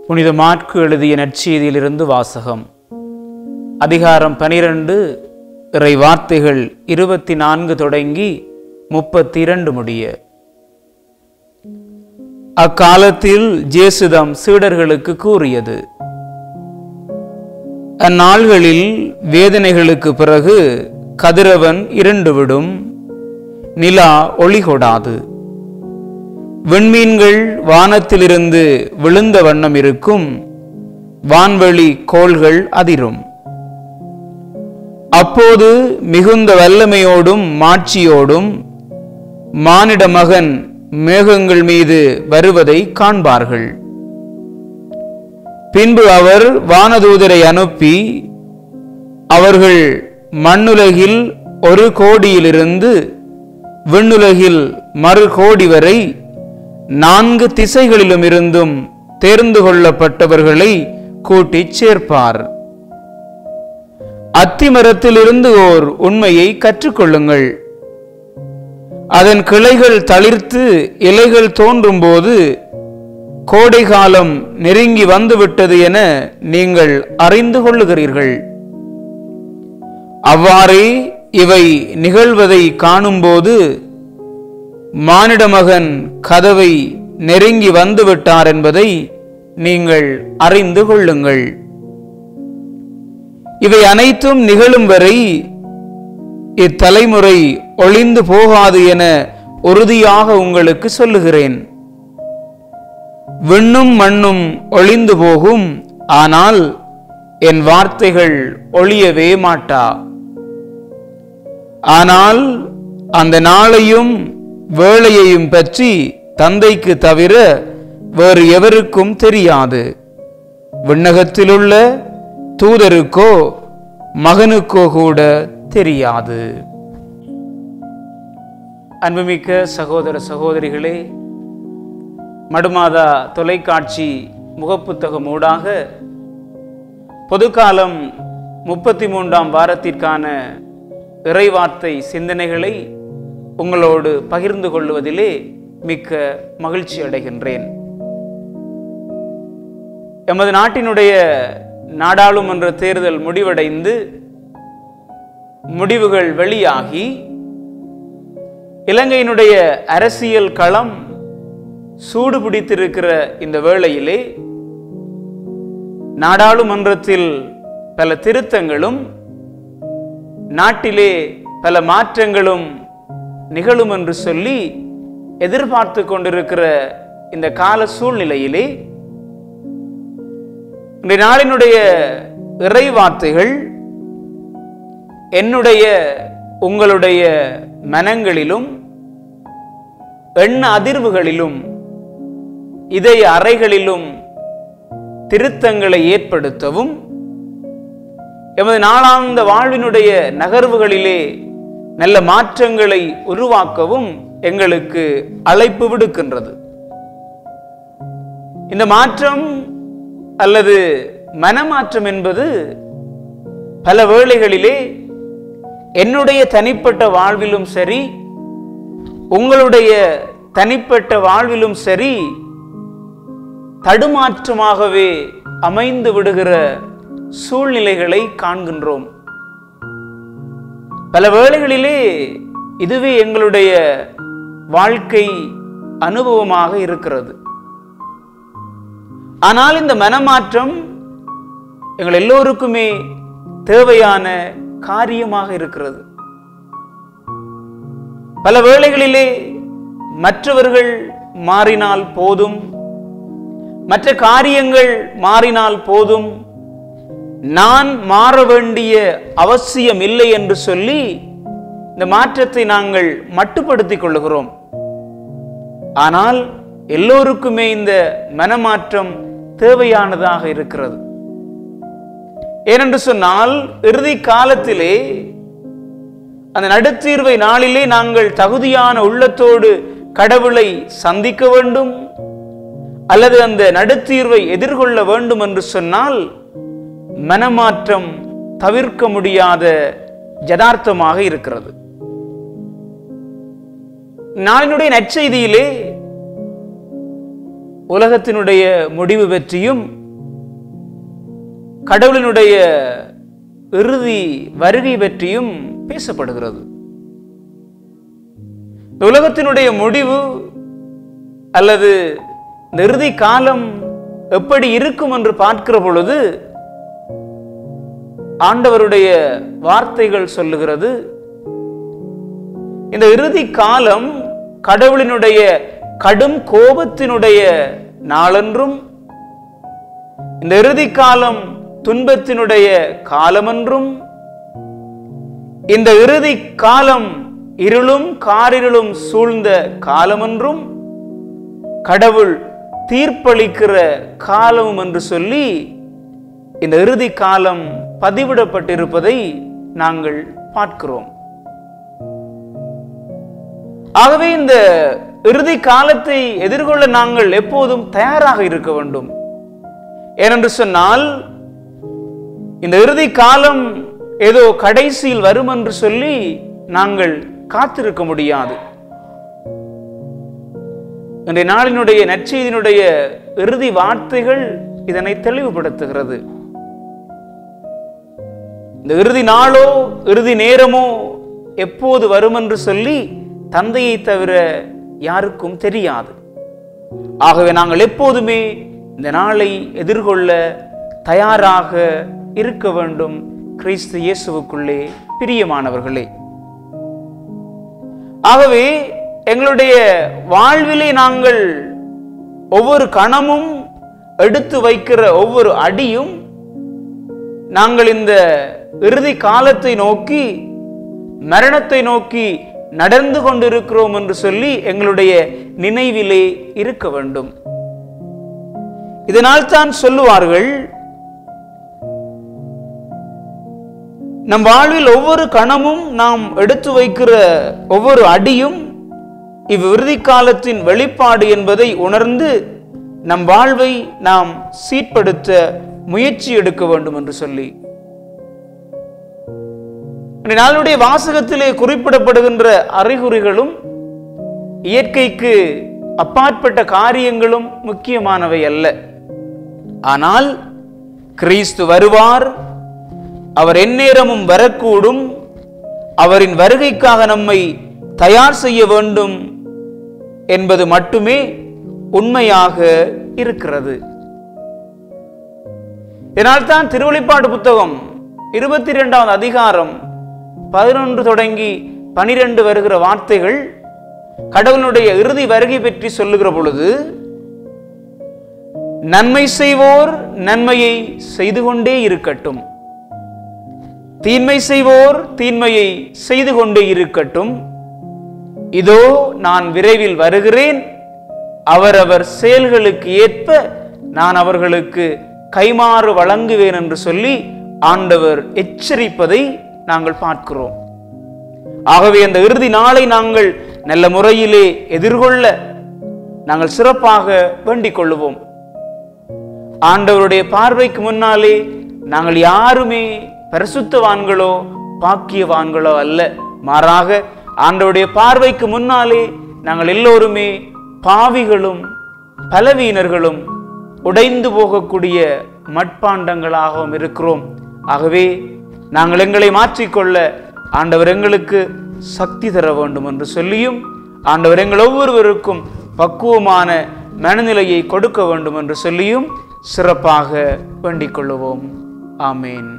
புனித மாற்கு எழுதிய நற்செய்தியிலிருந்து வாசகம். அதிகாரம் 12, இறை வார்த்தைகள் 24 தொடங்கி 32 முடிய. அக்காலத்தில் இயேசுதம் சீடர்களுக்கு கூறியது: அந்நாள்களில் வேதனைகளுக்கு பிறகு கதிரவன் இருண்டுவிடும், நிலா ஒளி கொடாது, விண்மீன்கள் வானத்திலிருந்து விழுந்த வண்ணம் இருக்கும், வான்வெளி கோள்கள் அதிரும். அப்போது மிகுந்த வல்லமையோடும் மாட்சியோடும் மானிட மகன் மேகங்கள் மீது வருவதை காண்பார்கள். பின்பு அவர் வானதூதரை அனுப்பி அவர்கள் மண்ணுலகில் 1 கோடியிலிருந்து விண்ணுலகில் 1 கோடி வரை 4 திசைகளிலும் இருந்தும் தேர்ந்து கொள்ளப்பட்டவர்களை கூட்டிச் சேர்ப்பார். அத்திமரத்திலிருந்து ஓர் உண்மையை கற்றுக்கொள்ளுங்கள். அதன் கிளைகள் தளிர்த்து இலைகள் தோன்றும் போது கோடை காலம் நெருங்கி வந்துவிட்டது என நீங்கள் அறிந்து கொள்ளுகிறீர்கள். அவ்வாறே இவை நிகழ்வதை காணும்போது மானிட மகன் கதவை நெருங்கி வந்துவிட்டார் என்பதை நீங்கள் அறிந்து கொள்ளுங்கள். இவை அனைத்தும் நிகழும் வரை இத்தலைமுறை ஒளிந்து போகாது என உறுதியாக உங்களுக்கு சொல்லுகிறேன். விண்ணும் மண்ணும் ஒளிந்து போகும், ஆனால் என் வார்த்தைகள் ஒளியவே மாட்டா. ஆனால் அந்த நாளையும் வேளையையும் பற்றி தந்தைக்கு தவிர வேறு எவருக்கும் தெரியாது. விண்ணகத்திலுள்ள தூதருக்கோ மகனுக்கோ கூட தெரியாது. அன்புமிக்க சகோதர சகோதரிகளே, மடுமாதா தொலைக்காட்சி முகப்புத்தகம் ஊடாக பொதுக்காலம் 33ஆம் வாரத்திற்கான இறைவார்த்தை சிந்தனைகளை உங்களோடு பகிர்ந்து கொள்வதிலே மிக்க மகிழ்ச்சி அடைகின்றேன். எமது நாட்டினுடைய நாடாளுமன்ற தேர்தல் முடிவடைந்து முடிவுகள் வெளியாகி இலங்கையினுடைய அரசியல் களம் சூடு பிடித்திருக்கிற இந்த வேளையிலே நாடாளுமன்றத்தில் பல திருத்தங்களும் நாட்டிலே பல மாற்றங்களும் நிகழும் என்று சொல்லி எதிர்பார்த்து கொண்டிருக்கிற இந்த கால சூழ்நிலையிலே இன்றைய நாளினுடைய இறை வார்த்தைகள் என்னுடைய உங்களுடைய மனங்களிலும் எண்ண அதிர்வுகளிலும் இதய அறைகளிலும் திருத்தங்களை ஏற்படுத்தவும் எமது நாளாந்த வாழ்வினுடைய நகர்வுகளிலே நல்ல மாற்றங்களை உருவாக்கவும் எங்களுக்கு அழைப்பு விடுக்கின்றது. இந்த மாற்றம் அல்லது மனமாற்றம் என்பது பல வேளைகளிலே என்னுடைய தனிப்பட்ட வாழ்விலும் சரி, உங்களுடைய தனிப்பட்ட வாழ்விலும் சரி, தடுமாற்றமாகவே அமைந்து விடுகிற சூழ்நிலைகளை காண்கின்றோம். பல வேளைகளிலே இதுவே எங்களுடைய வாழ்க்கை அனுபவமாக இருக்கிறது. ஆனால் இந்த மனமாற்றம் எங்கள் எல்லோருக்குமே தேவையான காரியமாக இருக்கிறது. பல வேளைகளிலே மற்றவர்கள் மாறினால் போதும், மற்ற காரியங்கள் மாறினால் போதும், நான் மாற வேண்டிய அவசியம் இல்லை என்று சொல்லி இந்த மாற்றத்தை நாங்கள் மட்டுப்படுத்திக் கொள்ளுகிறோம். ஆனால் எல்லோருக்குமே இந்த மனமாற்றம் தேவையானதாக இருக்கிறது. ஏனென்று சொன்னால் இறுதி காலத்திலே அந்த நடுத்தீர்வை நாளிலே நாங்கள் தகுதியான உள்ளத்தோடு கடவுளை சந்திக்க வேண்டும் அல்லது அந்த நடுத்தீர்வை எதிர்கொள்ள வேண்டும் என்று சொன்னால் மனமாற்றம் தவிர்க்க முடியாத யதார்த்தமாக இருக்கிறது. நாளினுடைய நற்செய்தியிலே உலகத்தினுடைய முடிவு பற்றியும் கடவுளினுடைய இறுதி வருகை பற்றியும் பேசப்படுகிறது. உலகத்தினுடைய முடிவு அல்லது இறுதி காலம் எப்படி இருக்கும் என்று பார்க்கிற பொழுது ஆண்டவருடைய வார்த்தைகள் சொல்லுகிறது, இந்த இறுதி காலம் கடவுளினுடைய கடும் கோபத்தினுடைய நாளென்றும், இந்த இறுதி காலம் துன்பத்தினுடைய காலமென்றும், இந்த இறுதி காலம் இருளும் காரிருளும் சூழ்ந்த காலமென்றும், கடவுள் தீர்ப்பளிக்கிற காலம் என்று சொல்லி இந்த இறுதி காலம் பதிவிடப்பட்டிருப்பதை நாங்கள் பார்க்கிறோம். ஆகவே இந்த இறுதி காலத்தை எதிர்கொள்ள நாங்கள் எப்போதும் தயாராக இருக்க வேண்டும். ஏனென்று சொன்னால் இந்த இறுதி காலம் ஏதோ கடைசியில் வரும் என்று சொல்லி நாங்கள் காத்திருக்க முடியாது. இன்றைய நாளினுடைய நற்செய்தியினுடைய இறுதி வார்த்தைகள் இதனை தெளிவுபடுத்துகிறது. இந்த இறுதி நாளோ இறுதி நேரமோ எப்போது வரும் என்று சொல்லி தந்தையை தவிர யாருக்கும் தெரியாது. ஆகவே நாங்கள் எப்போதுமே இந்த நாளை எதிர்கொள்ள தயாராக இருக்க வேண்டும். கிறிஸ்து இயேசுவுக்குள்ளே பிரியமானவர்களே, ஆகவே எங்களுடைய வாழ்விலே நாங்கள் ஒவ்வொரு கணமும் எடுத்து வைக்கிற ஒவ்வொரு அடியும் நாங்கள் இந்த இறுதி காலத்தை நோக்கி, மரணத்தை நோக்கி நடந்து கொண்டிருக்கிறோம் என்று சொல்லி எங்களுடைய நினைவிலே இருக்க வேண்டும். இதனால் தான் சொல்லுவார்கள், நம் வாழ்வில் ஒவ்வொரு கணமும் நாம் எடுத்து வைக்கிற ஒவ்வொரு அடியும் இவ்விறுதி காலத்தின் வெளிப்பாடு என்பதை உணர்ந்து நம் வாழ்வை நாம் சீர்படுத்த முயற்சி எடுக்க வேண்டும் என்று சொல்லி நாளுடைய வாசகத்திலே குறிப்பிடப்படுகின்ற அறிகுறிகளும் இயற்கைக்கு அப்பாற்பட்ட காரியங்களும் முக்கியமானவை அல்ல. ஆனால் கிறிஸ்து வருவார், அவர் எந்நேரமும் வரக்கூடும், அவரின் வருகைக்காக நம்மை தயார் செய்ய வேண்டும் என்பது மட்டுமே உண்மையாக இருக்கிறது. இதனால்தான் திருவெளிப்பாடு புத்தகம் 22வது அதிகாரம் 11 தொடங்கி 12 வருகிற வார்த்தைகள் கடவுளுடைய இறுதி வருகை பற்றி சொல்லுகிற பொழுது, நன்மை செய்வோர் நன்மையை செய்து கொண்டே இருக்கட்டும், தீன்மை செய்வோர் தீன்மையை செய்து கொண்டே இருக்கட்டும், இதோ நான் விரைவில் வருகிறேன், அவரவர் செயல்களுக்கு ஏற்ப நான் அவர்களுக்கு கைமாறு வழங்குவேன் என்று சொல்லி ஆண்டவர் எச்சரிப்பதை நாங்கள் பார்க்கிறோம். ஆகவே அந்த இறுதி நாளை நாங்கள் நல்ல முறையிலே எதிர்கொள்ள நாங்கள் சிறப்பாக வேண்டிக் கொள்ளுவோம். ஆண்டவருடைய பார்வைக்கு முன்னாலே நாங்கள் யாருமே பரிசுத்தவான்களோ பாக்கியவான்களோ அல்ல. மாறாக ஆண்டவருடைய பார்வைக்கு முன்னாலே நாங்கள் எல்லோருமே பாவிகளும் பலவீனர்களும் உடைந்து போகக்கூடிய மட்பாண்டங்களாகவும் இருக்கிறோம். ஆகவே நாங்கள் எங்களை மாற்றிக்கொள்ள ஆண்டவர் எங்களுக்கு சக்தி தர வேண்டும் என்று சொல்லியும், ஆண்டவர் எங்கள் ஒவ்வொருவருக்கும் பக்குவமான மனநிலையை கொடுக்க வேண்டும் என்று சொல்லியும் சிறப்பாக வேண்டிக் கொள்ளுவோம். ஆமேன்.